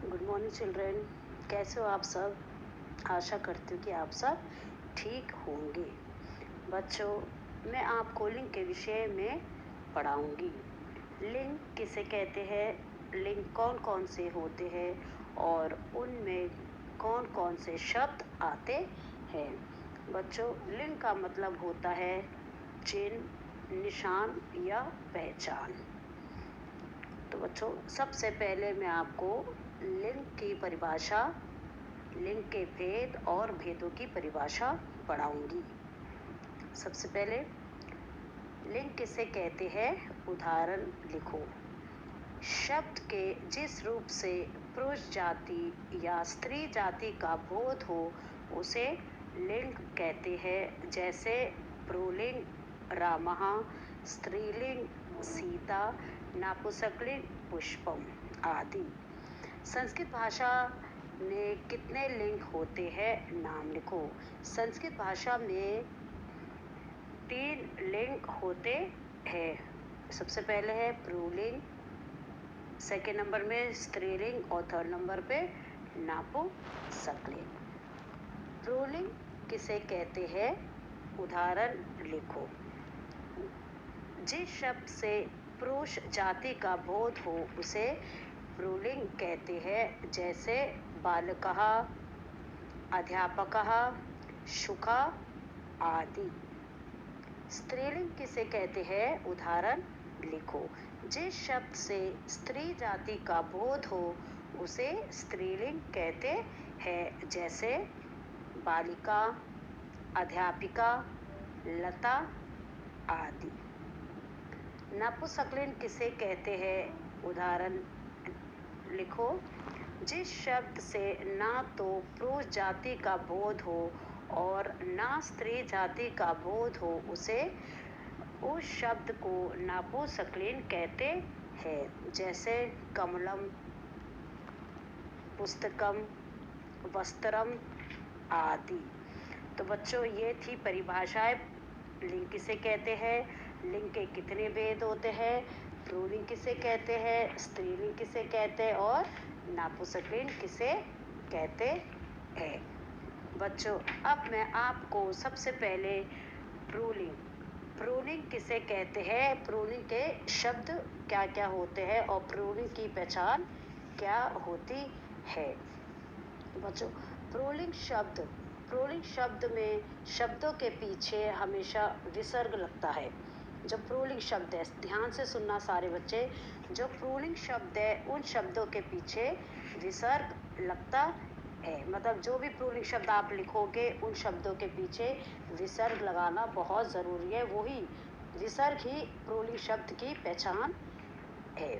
Good morning children. कैसे हो आप सब? आशा करती हूँ कि आप सब ठीक होंगे। बच्चों, मैं आपको लिंग के विषय में पढ़ाऊंगी। लिंग किसे कहते हैं, लिंग कौन कौन से होते हैं और उनमें कौन कौन से शब्द आते हैं। बच्चों, लिंग का मतलब होता है चिन्ह, निशान या पहचान। तो बच्चों, सबसे पहले मैं आपको लिंग की परिभाषा, लिंग के भेद और भेदों की परिभाषा पढ़ाऊंगी। सबसे पहले लिंग किसे कहते हैं, उदाहरण लिखो। शब्द के जिस रूप से पुरुष जाति या स्त्री जाति का बोध हो उसे लिंग कहते हैं। जैसे पुल्लिंग रामः, स्त्रीलिंग सीता, नपुंसकलिंग पुष्पम आदि। संस्कृत भाषा में कितने लिंग होते हैं, नाम लिखो। संस्कृत भाषा में 3 लिंग होते हैं। सबसे पहले है पुल्लिंग, सेकेंड नंबर में स्त्रीलिंग और थर्ड नंबर पे नपुंसकलिंग। पुल्लिंग किसे कहते हैं, उदाहरण लिखो। जिस शब्द से पुरुष जाति का बोध हो उसे पुल्लिंग कहते हैं। जैसे बालकः, अध्यापकः, शुकः आदि। स्त्रीलिंग किसे कहते हैं, उदाहरण लिखो। जिस शब्द से स्त्री जाति का बोध हो उसे स्त्रीलिंग कहते हैं। जैसे बालिका, अध्यापिका, लता आदि। नपुंसकलिंग किसे कहते हैं, उदाहरण लिखो। जिस शब्द से ना तो पुरुष जाति का बोध हो और ना स्त्री जाति का बोध हो उसे उस शब्द को नपुंसकलिंग कहते हैं। जैसे कमलम, पुस्तकम, वस्त्रम आदि। तो बच्चों, ये थी परिभाषाएं। लिंग किसे कहते हैं, लिंग के कितने भेद होते हैं, पुल्लिंग किसे कहते हैं, स्त्रीलिंग किसे कहते हैं और नपुंसकलिंग किसे कहते हैं। बच्चों, अब मैं आपको सबसे पहले पुल्लिंग किसे कहते हैं, पुल्लिंग के शब्द क्या क्या होते हैं और पुल्लिंग की पहचान क्या होती है। बच्चों, पुल्लिंग शब्द में शब्दों के पीछे हमेशा विसर्ग लगता है। जो पुल्लिंग शब्द है, ध्यान से सुनना सारे बच्चे, जो पुल्लिंग शब्द है उन शब्दों के पीछे विसर्ग लगता है। मतलब जो भी पुल्लिंग शब्द आप लिखोगे उन शब्दों के पीछे विसर्ग लगाना बहुत ज़रूरी है। वही विसर्ग ही पुल्लिंग शब्द की पहचान है।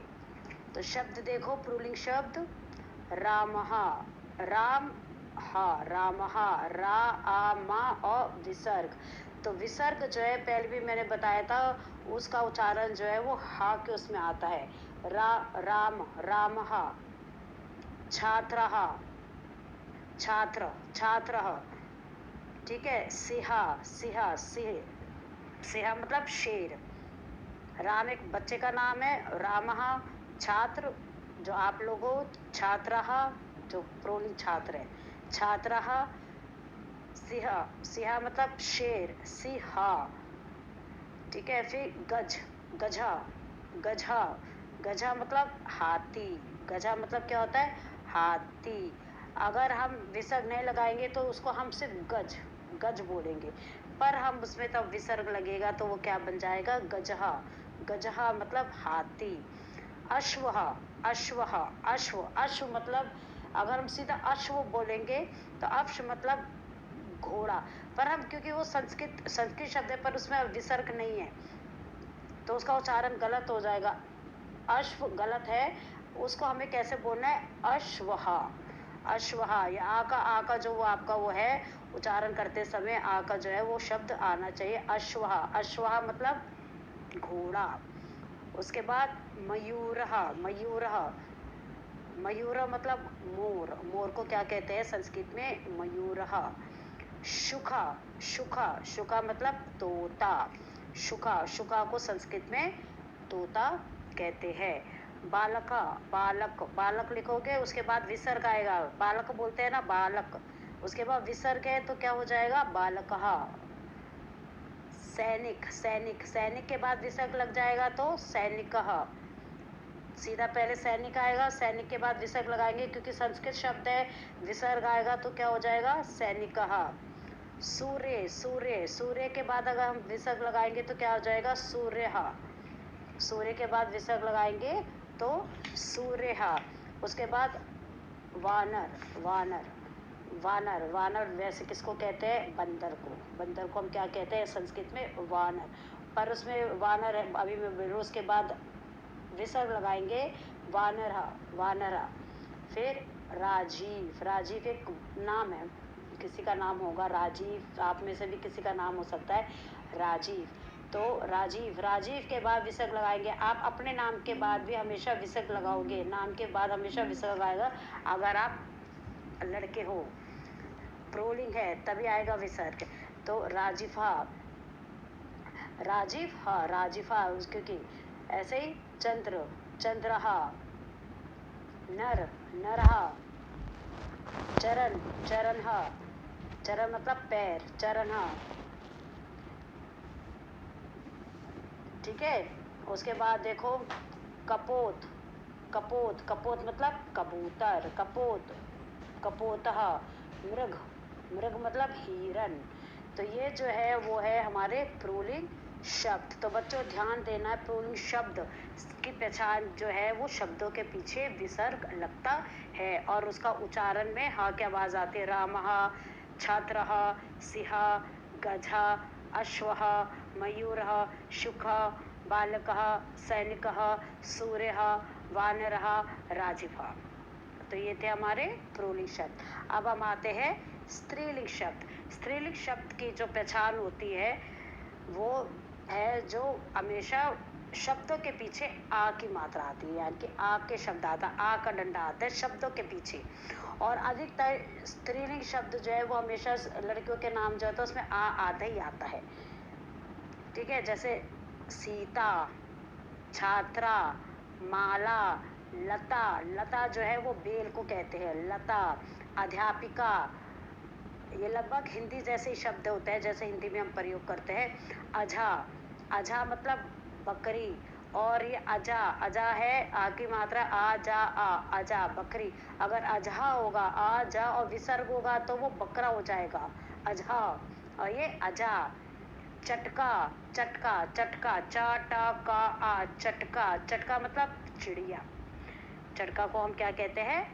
तो शब्द देखो, पुल्लिंग शब्द रामः, राम हा, रामः, रा आ मा और विसर्ग। तो विसर्ग जो है, पहले भी मैंने बताया था, उसका उच्चारण जो है वो हा के उसमें आता है। राम, रामः, छात्रः, छात्र, छात्रः, ठीक है। सिंहा, सिंहा, सिंह, सिंहा मतलब शेर। राम एक बच्चे का नाम है, रामः छात्र जो आप लोग हो, छात्रः जो पुल्लिंग छात्र है, छात्रः। सिंह, सिंह मतलब शेर, सिंहा, ठीक है। फिर गज, गधा, गधा, गधा मतलब हाथी। गधा मतलब क्या होता है, हाथी। अगर हम विसर्ग नहीं लगाएंगे तो उसको हम सिर्फ गज, गज बोलेंगे, पर हम उसमें तब विसर्ग लगेगा तो वो क्या बन जाएगा, गजहा। गजहा मतलब हाथी। अश्वः, अश्वः, अश्व, अश्व मतलब अगर हम सीधा अश्व बोलेंगे तो अश्व मतलब घोड़ा, पर हम क्योंकि वो संस्कृत शब्द है पर उसमें विसर्ग नहीं है तो उसका उच्चारण गलत हो जाएगा। अश्व गलत है, उसको हमें कैसे बोलना है, अश्वहा, अश्वहा। या आ का जो वो आपका वो है, उच्चारण करते समय आ का जो है वो शब्द आना चाहिए, अश्वहा। अश्वहा मतलब घोड़ा। उसके बाद मयूरः, मयूरः, मयूर मतलब मोर। मोर को क्या कहते हैं संस्कृत में, मयूरः। शुका, शुका, शुका मतलब तोता। शुका, शुका को संस्कृत में तोता कहते हैं। बालक, बालक, बालक लिखोगे, उसके बाद विसर्ग आएगा, बालक बोलते हैं ना, बालक, उसके बाद विसर्ग है तो क्या हो जाएगा, बालकः। सैनिक, सैनिक, सैनिक के बाद विसर्ग लग जाएगा तो सैनिकः। सीधा पहले सैनिक आएगा, सैनिक के बाद विसर्ग लगाएंगे, क्योंकि संस्कृत शब्द है, विसर्ग आएगा तो क्या हो जाएगा, सैनिकः। सूर्य, सूर्य, सूर्य के बाद अगर हम विसर्ग लगाएंगे तो क्या हो जाएगा, सूर्यः। सूर्य के बाद विसर्ग लगाएंगे तो सूर्यः। उसके बाद वानर, वानर, वानर, वानर वैसे किसको कहते हैं, बंदर को, बंदर को हम क्या कहते हैं संस्कृत में, वानर, पर उसमें वानर है, अभी मैं बोलूँ, उसके बाद विसर्ग लगाएंगे, वानरा, वानरा। फिर राजीव, राजीव एक नाम है, किसी का नाम होगा राजीव, आप में से भी किसी का नाम हो सकता है राजीव, तो राजीव, राजीव के बाद विसर्ग लगाएंगे। आप अपने नाम के बाद भी हमेशा विसर्ग लगाओगे, नाम के बाद हमेशा विसर्ग आएगा, अगर आप लड़के हो, प्रोलिंग है तभी आएगा विसर्ग, तो राजीफा, राजीव, हाँ राजीफा, क्योंकि ऐसे ही चंद्र, चंद्रहा, नर, नरहा, चरण, चरणहा, चरण मतलब पैर, चरणहा, ठीक है। उसके बाद देखो कपोत, कपोत, कपोत मतलब कबूतर, कपोत, कपोतः, मृग, मृग मतलब हिरण। तो ये जो है वो है हमारे प्रोलिंग शब्द। तो बच्चों ध्यान देना, प्रोलिंग शब्द की पहचान जो है वो शब्दों के पीछे विसर्ग लगता है और उसका उच्चारण में हाँ की आवाज आती है। रामः, छात्रः, सिंहः, गजः, अश्वः, मयूरः, शुकः, बालकः, सैनिकः, सूर्यः, वानरः, राजीवः। तो ये थे हमारे प्रोलिंग शब्द। अब हम आते हैं स्त्रीलिंग शब्द। स्त्रीलिंग शब्द की जो पहचान होती है वो है जो हमेशा शब्दों के पीछे आ की मात्रा आती है, यानी कि आ के शब्द आता है, आ का डंडा आता है शब्दों के पीछे। और अधिकतर स्त्रीलिंग शब्द जो है वो हमेशा लड़कियों के नाम जो होता है उसमें आ आता ही आता है, ठीक है। जैसे सीता, छात्रा, माला, लता, लता जो है वो बेल को कहते हैं, लता, अध्यापिका, ये लगभग हिंदी जैसे ही शब्द होते हैं जैसे हिंदी में हम प्रयोग करते हैं। अझा, अझा मतलब बकरी, और ये अजा, अजा है आ की मात्रा आ जा आ, अजा बकरी। अगर अजहा होगा आ जा और विसर्ग होगा तो वो बकरा हो जाएगा, अजहा। और ये अजा। चटका, चटका, चटका, चा टा का आ, चटका, चटका मतलब चिड़िया। चटका को हम क्या कहते हैं,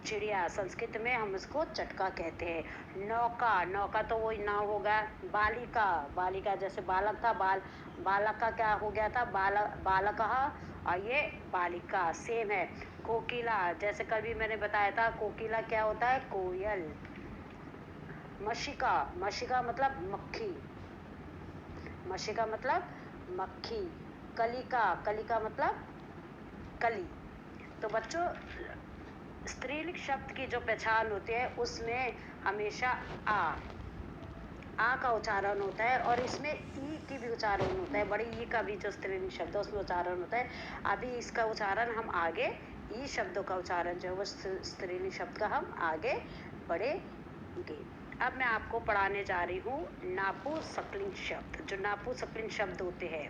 चिड़िया, संस्कृत में हम इसको चटका कहते हैं। नौका, नौका तो वही नाव होगा। बालिका, बालिका जैसे बालक था, बालक का क्या हो गया था, बालकः, और ये बालिका सेम है। कोकिला, जैसे कभी मैंने बताया था कोकिला क्या होता है, कोयल। मशिका, मशिका मतलब मक्खी, मशिका मतलब मक्खी। कलिका, कलिका मतलब कली। तो बच्चों स्त्रीलिंग शब्द की जो पहचान होती है उसमें हमेशा आ का उच्चारण होता है और इसमें ई की भी उच्चारण होता है, बड़ी ई का भी जो स्त्रीलिंग शब्द है उसमें उच्चारण होता है। अभी इसका उच्चारण हम आगे, ई शब्दों का उच्चारण जो है वो स्त्रीलिंग शब्द का हम आगे बढ़ेंगे। अब मैं आपको पढ़ाने जा रही हूँ नापुंसकलिंग शब्द। जो नापुंसकलिंग शब्द होते हैं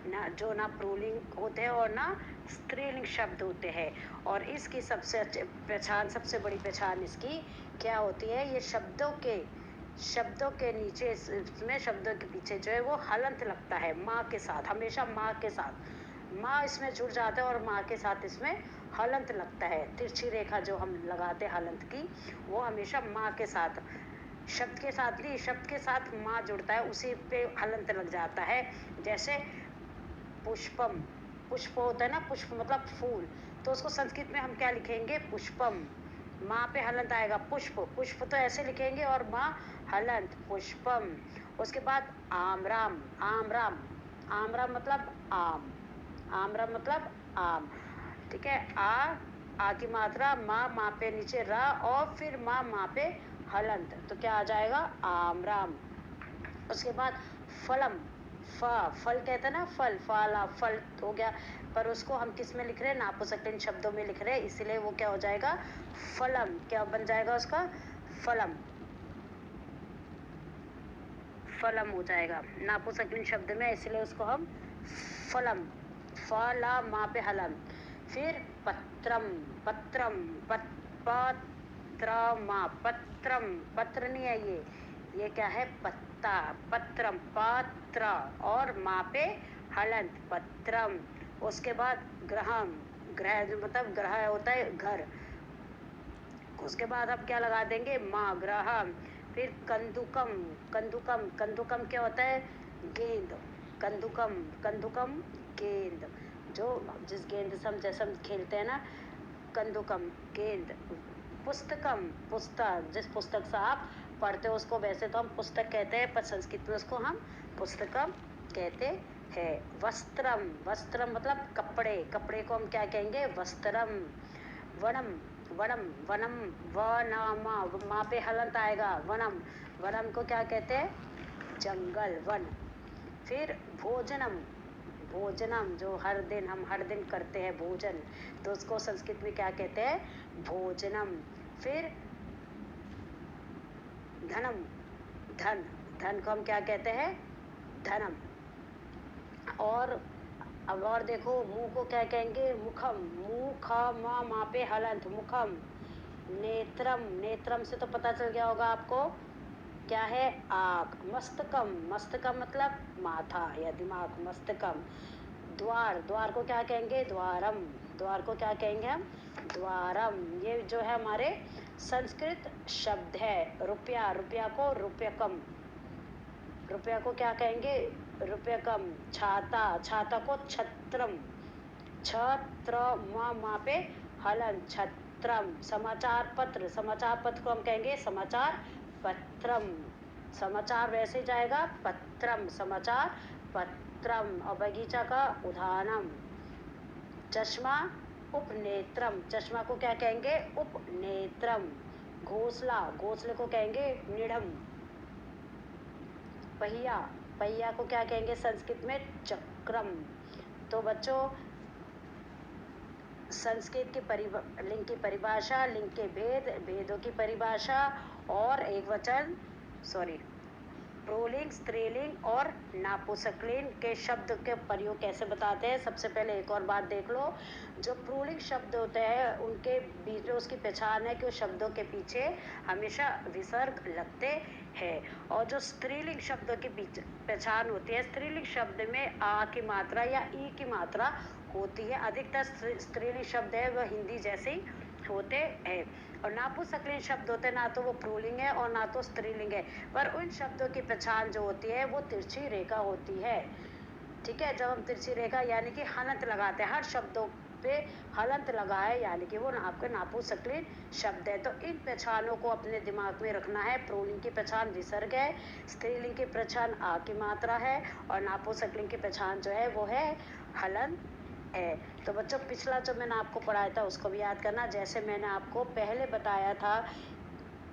ना, जो ना पुल्लिंग होते हैं और ना स्त्रीलिंग शब्द होते हैं, और इसकी सबसे पहचान, सबसे बड़ी पहचान इसकी क्या होती है, ये शब्दों के नीचे, इसमें शब्दों के पीछे जो है वो हलंत लगता है माँ के साथ, हमेशा माँ के साथ, माँ इसमें जुड़ जाता है और माँ के साथ इसमें हलंत लगता है। तिरछी रेखा जो हम लगाते हैं हलंत की, वो हमेशा माँ के साथ, शब्द के साथ नहीं, शब्द के साथ माँ जुड़ता है, उसी पे हलंत लग जाता है। जैसे पुष्पम, पुष्प होता है ना, पुष्प मतलब फूल, तो उसको संस्कृत में हम क्या लिखेंगे, पुष्पम। माँ पे हलंत आएगा, पुष्प, पुष्प तो ऐसे लिखेंगे और माँ हलंत, पुष्पम। उसके बाद आमराम, आमराम, आमराम मतलब आम, आमराम मतलब आम, ठीक है। आ की मात्रा, माँ, माँ पे नीचे रा, और फिर माँ पे हलंत, तो क्या आ जाएगा, आमराम। उसके बाद फलम, फल कहते हैं ना, फल, फाला, फल हो गया, पर उसको हम किस में लिख रहे हैं, नापुसकलिन शब्दों में लिख रहे हैं, इसीलिए वो क्या हो जाएगा, फलम। क्या बन जाएगा उसका, फलम, फलम हो जाएगा नापुसकलिन शब्द में, इसलिए उसको हम फलम, फला मा पे हलम। फिर पत्रम, पत्रम, पत्रमा, पत्रम, पत्र नहीं है ये क्या है, पत्ता, पत्रम, पात्र, और माँ पे हलंत, पत्रम। उसके बाद ग्रहम, ग्रह मतलब ग्रह होता है घर, उसके बाद आप क्या लगा देंगे, माँ, ग्रहम। फिर कंदुकम, कंदुकम, कंदुकम क्या होता है, गेंद, कंदुकम, कंदुकम गेंद, जो जिस गेंद से हम जैसे हम खेलते हैं ना, कंदुकम गेंद। पुस्तकम, पुस्तक, जिस पुस्तक से आप पढ़ते हो उसको वैसे तो हम पुस्तक कहते हैं, पर संस्कृत में उसको हम पुस्तकम कहते हैं। वस्त्रम, वस्त्रम मतलब कपड़े, कपड़े को हम क्या कहेंगे, वस्त्रम। वनम, वनम, वनम, वनामा, माँ पे हलंत आएगा, वनम, वनम को क्या कहते हैं, जंगल, वन। फिर भोजनम, भोजनम जो हम हर दिन करते हैं भोजन, तो उसको संस्कृत में क्या कहते हैं, भोजनम। फिर धनम, धन, धन को हम क्या कहते हैं, धनम। और अब और देखो, मुंह को क्या कहेंगे, मुखम, मुखम, माँ पे हलंत, मुखम। नेत्रम, नेत्रम से तो पता चल गया होगा आपको, क्या है, आँख। मस्तकम, मस्तकम मतलब माथा या दिमाग, मस्तकम। द्वार, द्वार को क्या कहेंगे, द्वारम, द्वार को क्या कहेंगे हम, द्वारम। ये जो है हमारे संस्कृत शब्द है। रुपया, रुपया को रुपयकम, रुपया को क्या कहेंगे, रुपयकम। छाता, छाता को छत्रम, छत्र, माँ पे हलन, छत्रम। समाचार पत्र, समाचार पत्र को हम कहेंगे समाचार पत्रम, समाचार वैसे जाएगा पत्रम, समाचार पत्रम। और बगीचा का उदाहरणम। चश्मा, उपनेत्रम, चश्मा को क्या कहेंगे, उपनेत्रम। घोंसला, घोंसले को कहेंगे निढ़म। पहिया, पहिया को क्या कहेंगे संस्कृत में, चक्रम। तो बच्चों, संस्कृत की लिंग की परिभाषा, लिंग के भेद, भेदों की परिभाषा, और एक वचन, पुल्लिंग, स्त्रीलिंग और नापुसकलिंग के शब्द के प्रयोग कैसे बताते हैं। सबसे पहले एक और बात देख लो, जो पुल्लिंग शब्द होते हैं उनके बीच में उसकी पहचान है कि उस शब्दों के पीछे हमेशा विसर्ग लगते हैं, और जो स्त्रीलिंग शब्दों की पहचान होती है, स्त्रीलिंग शब्द में आ की मात्रा या ई की मात्रा होती है। अधिकतर स्त्रीलिंग शब्द है वह हिंदी जैसे ही होते हैं, और नापुसकलिंग शब्द होते हैं ना तो वो पुल्लिंग है और ना तो स्त्रीलिंग है, पर उन शब्दों की पहचान जो होती है वो तिरछी रेखा होती है। ठीक है, जब हम तिरछी रेखा यानी कि हलंत लगाते हैं, हर शब्दों पे हलंत लगाए यानी कि वो आपके नापुसकलिंग शब्द है। तो इन पहचानों को अपने दिमाग में रखना है। पुल्लिंग की पहचान विसर्ग है, स्त्रीलिंग की पहचान आ की मात्रा है, और नापुसकलिंग की पहचान जो है वो है हलंत है। तो बच्चों, पिछला जो मैंने आपको पढ़ाया था उसको भी याद करना। जैसे मैंने आपको पहले बताया था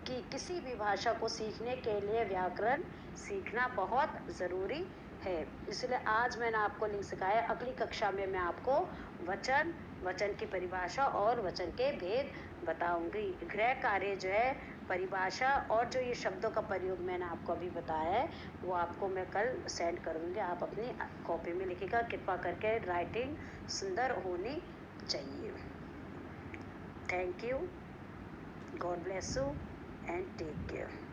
कि किसी भी भाषा को सीखने के लिए व्याकरण सीखना बहुत ज़रूरी है, इसलिए आज मैंने आपको लिंग सिखाया। अगली कक्षा में मैं आपको वचन, वचन की परिभाषा और वचन के भेद बताऊंगी। गृह कार्य जो है, परिभाषा और जो ये शब्दों का प्रयोग मैंने आपको अभी बताया है वो आपको मैं कल सेंड करूँगी। आप अपनी कॉपी में लिखिएगा, कृपा करके राइटिंग सुंदर होनी चाहिए। Thank you, God bless you and take care.